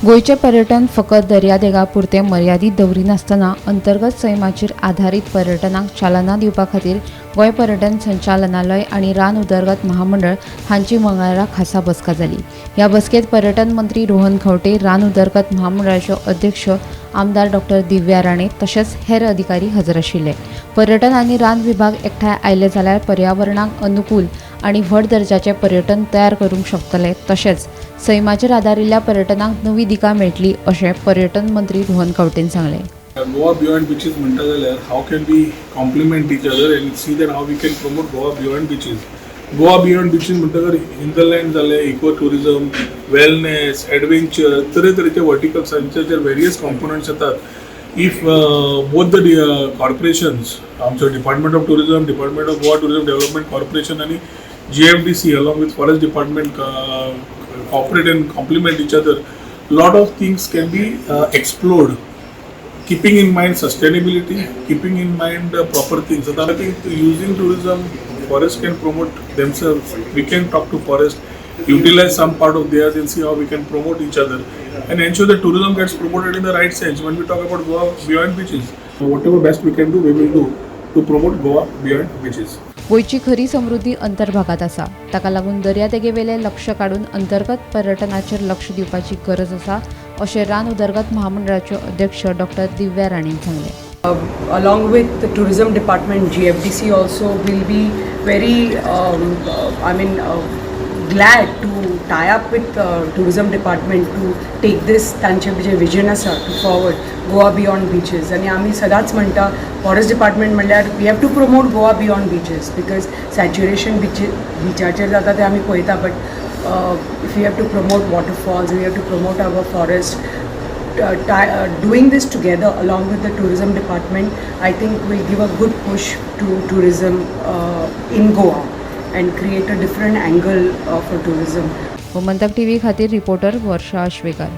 गोयचे पर्यटन फकत दर्यादेगा पुरते मर्यादित दवरिनासतना अंतर्गत सैमाचेर आधारित पर्यटनाक चालना दिवपा खातीर गोंय पर्यटन संचालनालय आनी रान उदरगत महामंडळ हांची मंगळारा खासा बसका जाली। ह्या बसकेत पर्यटन मंत्री रोहन खंवटे, रान उदरगत महामंडळाचे अध्यक्ष आमदार डॉ. दिव्या राणे तशेंच हेर अधिकारी हजर आशिल्ले। पर्यटन आनी रान विभाग एकठांय आयले जाल्यार पर्यावरणाक अनुकूल आनी व्हड दर्जाचें पर्यटन तयार करूंक शकतले, तशेंच सैमाचेर आदारिल्ल्या पर्यटनाक नवी दिका मेळटली अशें पर्यटन मंत्री रोहन खंवटेन सांगलें। Goa beyond beaches म्हणटा जाल्यार how can we complement each other and see that how we can promote Goa beyond beaches. Goa beyond beaches म्हणटगर hinterland जाले, इको टुरिजम, वेलनेस, एडवेंचर, तरेतरेचे वर्टिकल्सांचे जे वेरियस कॉम्पोनंट्स येतात. If both the corporations, आमचो department of tourism, department of Goa tourism development corporation आणि GFDC along with forest department cooperate and complement each other, lot of things can be explored, keeping in mind sustainability, keeping in mind proper things. So I think using tourism, forest can promote themselves. We can talk to forest, utilize some part of theirs and see how we can promote each other and ensure that tourism gets promoted in the right sense. When we talk about Goa beyond beaches, so whatever best we can do, we will do to promote Goa beyond beaches. गोयची खरी समृद्धी अंतर्भागात आसा, ताका लागून दर्यादेगेवेले लक्ष काडून अंतर्गत पर्यटनाचेर लक्ष दिवपाची गरज आसा अशें रान उदरगत महामंडळाचे अध्यक्ष डॉ. दिव्या राणेन सांगलें। Along with the tourism department, GFDC also will be very glad to tie up with tourism department to take this तांचे जे विजन आसा to forward Goa beyond beaches. आणि आमी सदांच म्हणटा फॉरेस्ट डिपार्टमेंट म्हणल्यार we have to promote Goa beyond beaches because saturation बिचाचेर जाता ते आमी पळयता, but if you have to promote waterfalls, we have to promote our forest. Doing this together along with the tourism department, I think will give a good push to tourism in Goa and create a different angle for tourism. Gomantak TV खातीर reporter वर्षा आश्वेकर।